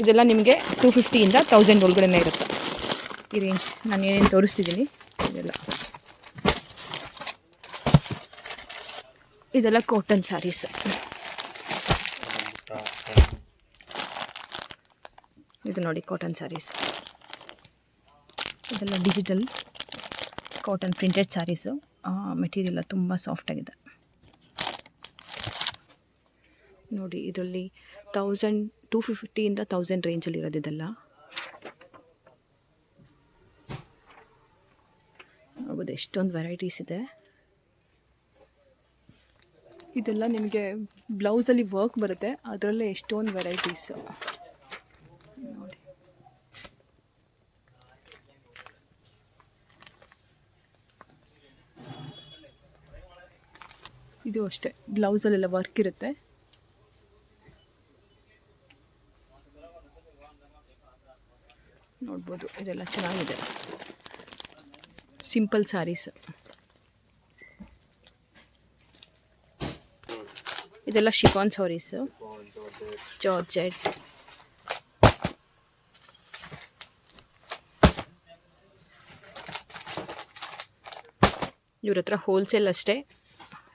ಇದೆಲ್ಲ ನಿಮಗೆ 250ಇಂದ 1000 ಒಳಗಡೆ ಇರುತ್ತೆ ಈ ರೇಂಜ್. ನಾನು ಏನೇನು ತೋರಿಸ್ತಿದ್ದೀನಿ ಇದೆಲ್ಲ. ಇದೆಲ್ಲ ಕಾಟನ್ ಸ್ಯಾರೀಸ್. ಇದು ನೋಡಿ ಕಾಟನ್ ಸ್ಯಾರೀಸ್. ಇದೆಲ್ಲ digital cotton printed sarees. Material ತುಂಬ ಸಾಫ್ಟಾಗಿದೆ ನೋಡಿ. ಇದರಲ್ಲಿ 250ಇಂದ 1000 ರೇಂಜಲ್ಲಿ ಇರೋದು ಇದೆಲ್ಲ. ನೋಡ್ಬೋದು ಎಷ್ಟೊಂದು ವೆರೈಟೀಸ್ ಇದೆ. ಇದೆಲ್ಲ ನಿಮಗೆ ಬ್ಲೌಸಲ್ಲಿ ವರ್ಕ್ ಬರುತ್ತೆ, ಅದರಲ್ಲೇ ಎಷ್ಟೊಂದು ವೆರೈಟೀಸು ನೋಡಿ. ಇದು ಅಷ್ಟೇ, ಬ್ಲೌಸಲ್ಲೆಲ್ಲ ವರ್ಕ್ ಇರುತ್ತೆ. ನೋಡ್ಬೋದು ಇದೆಲ್ಲ ಚೆನ್ನಾಗಿದೆ. ಸಿಂಪಲ್ ಸ್ಯಾರೀಸ್. ಇದೆಲ್ಲ ಶಿಫಾನ್ ಸ್ಯಾರೀಸು, ಜಾರ್ಜೆಟ್. ಇವ್ರ ಹತ್ರ ಹೋಲ್ಸೇಲ್ ಅಷ್ಟೇ,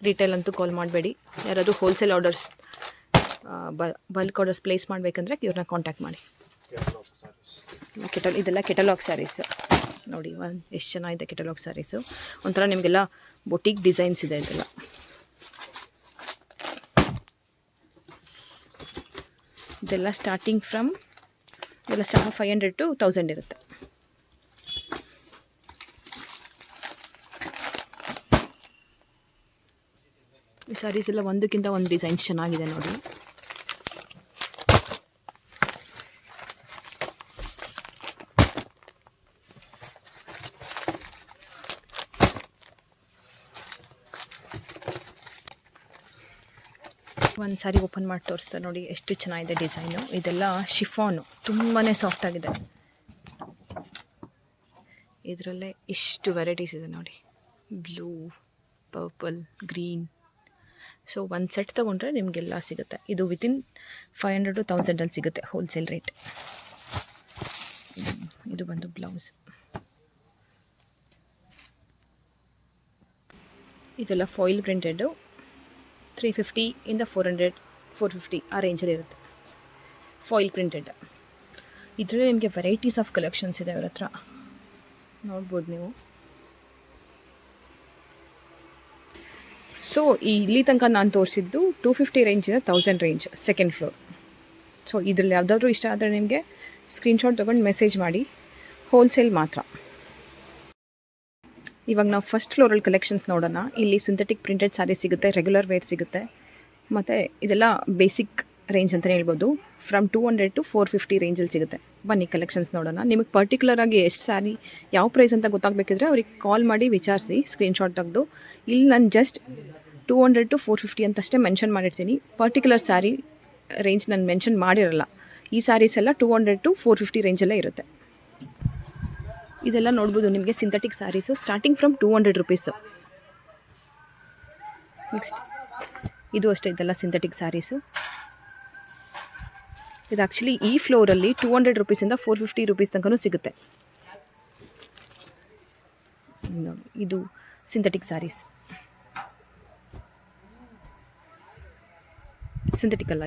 ರಿಟೇಲ್ ಅಂತೂ ಕಾಲ್ ಮಾಡಬೇಡಿ. ಯಾರಾದರೂ wholesale orders, bulk orders place ಮಾಡಬೇಕಂದ್ರೆ ಇವ್ರನ್ನ ಕಾಂಟ್ಯಾಕ್ಟ್ ಮಾಡಿ. ಇದೆಲ್ಲ ಕೆಟಲಾಗ್ ಸ್ಯಾರೀಸ್ ನೋಡಿ. ಎಷ್ಟು ಚೆನ್ನಾಗಿದೆ ಕೆಟಲಾಗ್ ಸ್ಯಾರೀಸು. ಒಂಥರ ನಿಮಗೆಲ್ಲ ಬೊಟಿಕ್ ಡಿಸೈನ್ಸ್ ಇದೆ ಇದೆಲ್ಲ. ಇದೆಲ್ಲ ಸ್ಟಾರ್ಟಿಂಗ್ ಫ್ರಮ್ 500 to 1000 ಇರುತ್ತೆ. ಈ ಸ್ಯಾರೀಸ್ ಎಲ್ಲ ಒಂದಕ್ಕಿಂತ ಒಂದು ಡಿಸೈನ್ಸ್ ಚೆನ್ನಾಗಿದೆ ನೋಡಿ. ಒಂದು ಸಾರಿ ಓಪನ್ ಮಾಡಿ ತೋರಿಸ್ತಾರೆ ನೋಡಿ, ಎಷ್ಟು ಚೆನ್ನಾಗಿದೆ ಡಿಸೈನು. ಇದೆಲ್ಲ ಶಿಫಾನು, ತುಂಬಾ ಸಾಫ್ಟ್ ಆಗಿದೆ. ಇದರಲ್ಲೇ ಇಷ್ಟು ವೆರೈಟೀಸ್ ಇದೆ ನೋಡಿ. Blue, purple, green. ಸೊ ಒಂದು ಸೆಟ್ ತೊಗೊಂಡ್ರೆ ನಿಮಗೆಲ್ಲ ಸಿಗುತ್ತೆ. ಇದು ವಿತಿನ್ 500 to 1000 ಸಿಗುತ್ತೆ ಹೋಲ್ಸೇಲ್ ರೇಟ್. ಇದು ಬಂದು ಬ್ಲೌಸ್. ಇದೆಲ್ಲ ಫಾಯಿಲ್ ಪ್ರಿಂಟೆಡು. 350 ಇಂದ 400, 450 ಆ ರೇಂಜಲ್ಲಿ ಇರುತ್ತೆ. Foil printed. ಇದರಲ್ಲಿ ನಿಮಗೆ ವೆರೈಟೀಸ್ ಆಫ್ ಕಲೆಕ್ಷನ್ಸ್ ಇದೆ ಅವ್ರ ಹತ್ರ, ನೋಡ್ಬೋದು ನೀವು. ಸೊ ಇಲ್ಲಿ ತನಕ ನಾನು ತೋರಿಸಿದ್ದು 250 ರೇಂಜಿಂದ 1000 ರೇಂಜ್, ಸೆಕೆಂಡ್ ಫ್ಲೋರ್. ಸೊ ಇದರಲ್ಲಿ ಯಾವುದಾದ್ರೂ ಇಷ್ಟ ಆದರೆ ನಿಮಗೆ ಸ್ಕ್ರೀನ್ಶಾಟ್ ತೊಗೊಂಡು ಮೆಸೇಜ್ ಮಾಡಿ. ಹೋಲ್ಸೇಲ್ ಮಾತ್ರ. ಇವಾಗ ನಾವು ಫಸ್ಟ್ ಫ್ಲೋರಲ್ಲಿ ಕಲೆಕ್ಷನ್ಸ್ ನೋಡೋಣ. ಇಲ್ಲಿ ಸಿಂಥೆಟಿಕ್ ಪ್ರಿಂಟೆಡ್ ಸ್ಯಾರಿ ಸಿಗುತ್ತೆ, ರೆಗ್ಯುಲರ್ ವೇರ್ ಸಿಗುತ್ತೆ, ಮತ್ತು ಇದೆಲ್ಲ ಬೇಸಿಕ್ ರೇಂಜ್ ಅಂತಲೇ ಹೇಳ್ಬೋದು. ಫ್ರಮ್ 200 to 450 ರೇಂಜಲ್ಲಿ ಸಿಗುತ್ತೆ. ಬನ್ನಿ ಕಲೆಕ್ಷನ್ಸ್ ನೋಡೋಣ. ನಿಮಗೆ ಪರ್ಟಿಕ್ಯುಲರಾಗಿ ಎಷ್ಟು ಸ್ಯಾರಿ ಯಾವ ಪ್ರೈಸ್ ಅಂತ ಗೊತ್ತಾಗಬೇಕಿದ್ರೆ ಅವ್ರಿಗೆ ಕಾಲ್ ಮಾಡಿ ವಿಚಾರಿಸಿ, ಸ್ಕ್ರೀನ್ಶಾಟ್ ತೆಗೆದು. ಇಲ್ಲಿ ನಾನು ಜಸ್ಟ್ 200 to 450 ಅಂತಷ್ಟೇ ಮೆನ್ಷನ್ ಮಾಡಿರ್ತೀನಿ. ಪರ್ಟಿಕ್ಯುಲರ್ ಸ್ಯಾರಿ ರೇಂಜ್ ನಾನು ಮೆನ್ಷನ್ ಮಾಡಿರಲ್ಲ. ಈ ಸ್ಯಾರೀಸ್ ಎಲ್ಲ 200 to 450 ರೇಂಜಲ್ಲೇ ಇರುತ್ತೆ. ಇದೆಲ್ಲ ನೋಡ್ಬೋದು ನಿಮಗೆ synthetic sarees, starting from 200 rupees. Next ಇದು ಅಷ್ಟೇ, ಇದೆಲ್ಲ ಸಿಂಥೆಟಿಕ್ ಸ್ಯಾರೀಸು. ಇದು ಆ್ಯಕ್ಚುಲಿ ಈ ಫ್ಲೋರಲ್ಲಿ 200 ರುಪೀಸಿಂದ 450 ರುಪೀಸ್ ತನಕನೂ ಸಿಗುತ್ತೆ. ಇದು ಸಿಂಥೆಟಿಕ್ ಸ್ಯಾರೀಸ್. ಸಿಂಥೆಟಿಕ್ ಅಲ್ಲ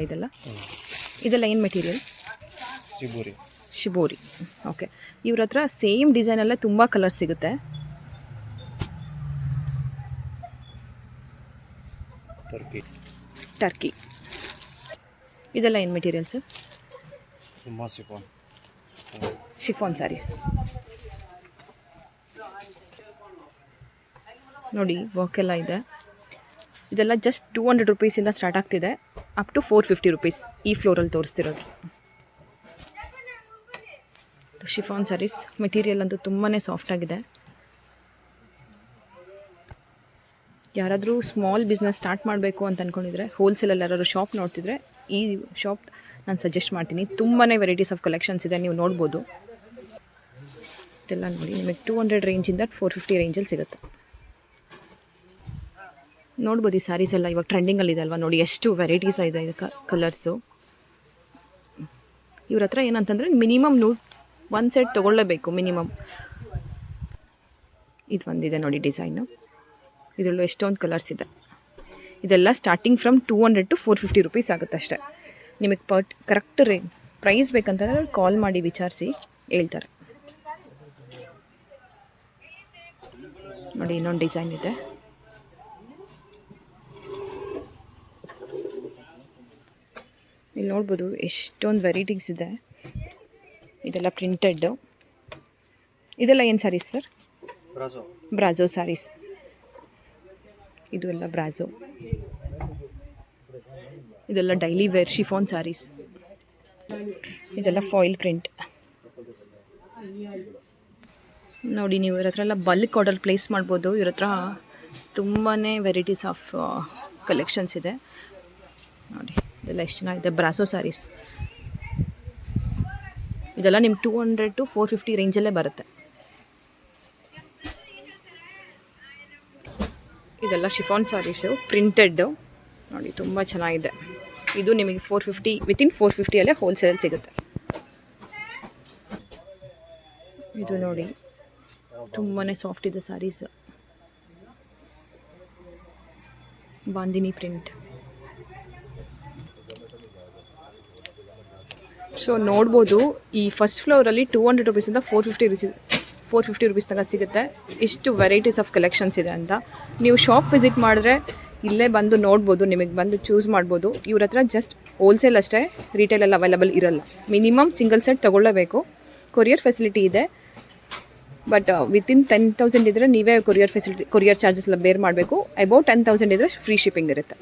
ಇದೆಲ್ಲ ಏನು ಮೆಟೀರಿಯಲ್? ಶಿಬೋರಿ. ಓಕೆ. ಇವ್ರ ಹತ್ರ ಸೇಮ್ ಡಿಸೈನಲ್ಲೇ ತುಂಬ ಕಲರ್ ಸಿಗುತ್ತೆ. ಟರ್ಕಿ. ಇದೆಲ್ಲ ಏನು ಮೆಟೀರಿಯಲ್ ಸರ್? ಶಿಫಾನ್ ಸ್ಯಾರೀಸ್. ನೋಡಿ ವರ್ಕ್ ಎಲ್ಲ ಇದೆ. ಇದೆಲ್ಲ ಜಸ್ಟ್ 200 ರುಪೀಸಿಂದ ಸ್ಟಾರ್ಟ್ ಆಗ್ತಿದೆ, ಅಪ್ ಟು 450 ರುಪೀಸ್ ಈ ಫ್ಲೋರಲ್ಲಿ ತೋರಿಸ್ತಿರೋದು. ಶಿಫಾನ್ ಸ್ಯಾರೀಸ್ ಮೆಟೀರಿಯಲ್ ಅಂತೂ ತುಂಬಾ ಸಾಫ್ಟಾಗಿದೆ. ಯಾರಾದರೂ ಸ್ಮಾಲ್ ಬಿಸ್ನೆಸ್ ಸ್ಟಾರ್ಟ್ ಮಾಡಬೇಕು ಅಂತ ಅಂದ್ಕೊಂಡಿದ್ರೆ, ಹೋಲ್ಸೇಲಲ್ಲಿ ಯಾರಾದರೂ ಶಾಪ್ ನೋಡ್ತಿದ್ರೆ ಈ ಶಾಪ್ ನಾನು ಸಜೆಸ್ಟ್ ಮಾಡ್ತೀನಿ. ತುಂಬಾ ವೆರೈಟೀಸ್ ಆಫ್ ಕಲೆಕ್ಷನ್ಸ್ ಇದೆ, ನೀವು ನೋಡ್ಬೋದು. ಇದೆಲ್ಲ ನೋಡಿ ನಿಮಗೆ 200 ರೇಂಜಿಂದ 450 ರೇಂಜಲ್ಲಿ ಸಿಗುತ್ತೆ. ನೋಡ್ಬೋದು ಈ ಸ್ಯಾರೀಸ್ ಎಲ್ಲ ಇವಾಗ ಟ್ರೆಂಡಿಂಗಲ್ಲಿದೆ ಅಲ್ವಾ, ನೋಡಿ ಎಷ್ಟು ವೆರೈಟೀಸ್ ಇದೆ ಇದಕ್ಕೆ ಕಲರ್ಸು. ಇವ್ರ ಹತ್ರ ಏನಂತಂದರೆ ಮಿನಿಮಮ್ 1 ಸೆಟ್ ತೊಗೊಳ್ಳೇಬೇಕು ಮಿನಿಮಮ್. ಇದು ಒಂದಿದೆ ನೋಡಿ ಡಿಸೈನು, ಇದರಲ್ಲೂ ಎಷ್ಟೊಂದು ಕಲರ್ಸ್ ಇದೆ. ಇದೆಲ್ಲ ಸ್ಟಾರ್ಟಿಂಗ್ ಫ್ರಮ್ 200 to 450 ರುಪೀಸ್ ಆಗುತ್ತೆ ಅಷ್ಟೇ. ನಿಮಗೆ ಕರೆಕ್ಟ್ ಪ್ರೈಸ್ ಬೇಕಂತಂದರೆ ಕಾಲ್ ಮಾಡಿ ವಿಚಾರಿಸಿ ಹೇಳ್ತಾರೆ. ನೋಡಿ ಇನ್ನೊಂದು ಡಿಸೈನ್ ಇದೆ. ಇಲ್ಲಿ ನೋಡ್ಬೋದು ಎಷ್ಟೊಂದು ವೆರೈಟೀಸ್ ಇದೆ. ಇದೆಲ್ಲ ಪ್ರಿಂಟೆಡ್ಡು. ಇದೆಲ್ಲ ಏನು ಸ್ಯಾರೀಸ್ ಸರ್? ಬ್ರಾಜೋ ಸ್ಯಾರೀಸ್. ಇದು ಎಲ್ಲ ಬ್ರಾಜೋ. ಇದೆಲ್ಲ ಡೈಲಿ ವೇರ್ ಶಿಫಾನ್ ಸ್ಯಾರೀಸ್. ಇದೆಲ್ಲ ಫಾಯಿಲ್ ಪ್ರಿಂಟ್. ನೋಡಿ ನೀವು ಇವ್ರ ಹತ್ರ ಎಲ್ಲ ಬಲ್ಕ್ ಆರ್ಡರ್ ಪ್ಲೇಸ್ ಮಾಡ್ಬೋದು. ಇವ್ರ ಹತ್ರ ತುಂಬಾ ವೆರೈಟೀಸ್ ಆಫ್ ಕಲೆಕ್ಷನ್ಸ್ ಇದೆ. ನೋಡಿ ಇದೆಲ್ಲ ಎಷ್ಟು ಚೆನ್ನಾಗಿದೆ. ಬ್ರಾಸೋ ಸ್ಯಾರೀಸ್. ಇದೆಲ್ಲ ನಿಮ್ಮ 200 to 450 ರೇಂಜಲ್ಲೇ ಬರುತ್ತೆ. ಇದೆಲ್ಲ ಶಿಫಾನ್ ಸ್ಯಾರೀಸು ಪ್ರಿಂಟೆಡ್ಡು. ನೋಡಿ ತುಂಬ ಚೆನ್ನಾಗಿದೆ. ಇದು ನಿಮಗೆ 450 ವಿತಿನ್ 450 ಹೋಲ್ಸೇಲ್ ಸಿಗುತ್ತೆ. ಇದು ನೋಡಿ ತುಂಬಾ ಸಾಫ್ಟ್ ಇದೆ ಸ್ಯಾರೀಸ್. ಬಾಂದಿನಿ ಪ್ರಿಂಟ್. ಸೊ ನೋಡ್ಬೋದು ಈ ಫಸ್ಟ್ ಫ್ಲೋರಲ್ಲಿ 200 ರುಪೀಸಿಂದ 450 ರುಪೀಸ್ ತನಕ ಸಿಗುತ್ತೆ. ಇಷ್ಟು ವೆರೈಟೀಸ್ ಆಫ್ ಕಲೆಕ್ಷನ್ಸ್ ಇದೆ ಅಂತ. ನೀವು ಶಾಪ್ ವಿಸಿಟ್ ಮಾಡಿದ್ರೆ ಇಲ್ಲೇ ಬಂದು ನೋಡ್ಬೋದು, ನಿಮಗೆ ಬಂದು ಚೂಸ್ ಮಾಡ್ಬೋದು. ಇವ್ರ ಹತ್ರ ಜಸ್ಟ್ ಹೋಲ್ಸೇಲ್ ಅಷ್ಟೇ, ರಿಟೇಲೆಲ್ಲ ಅವೈಲಬಲ್ ಇರಲ್ಲ. ಮಿನಿಮಮ್ ಸಿಂಗಲ್ ಸೆಟ್ ತೊಗೊಳ್ಳೇಬೇಕು. ಕೊರಿಯರ್ ಫೆಸಿಲಿಟಿ ಇದೆ, ಬಟ್ ವಿತಿನ್ 10,000 ಇದ್ದರೆ ನೀವೇ ಕೊರಿಯರ್ ಚಾರ್ಜಸ್ ಎಲ್ಲ ಬೇರ್ ಮಾಡಬೇಕು. ಅಬೌಟ್ 10,000 ಇದ್ದರೆ ಫ್ರೀ ಶಿಪ್ಪಿಂಗ್ ಇರುತ್ತೆ.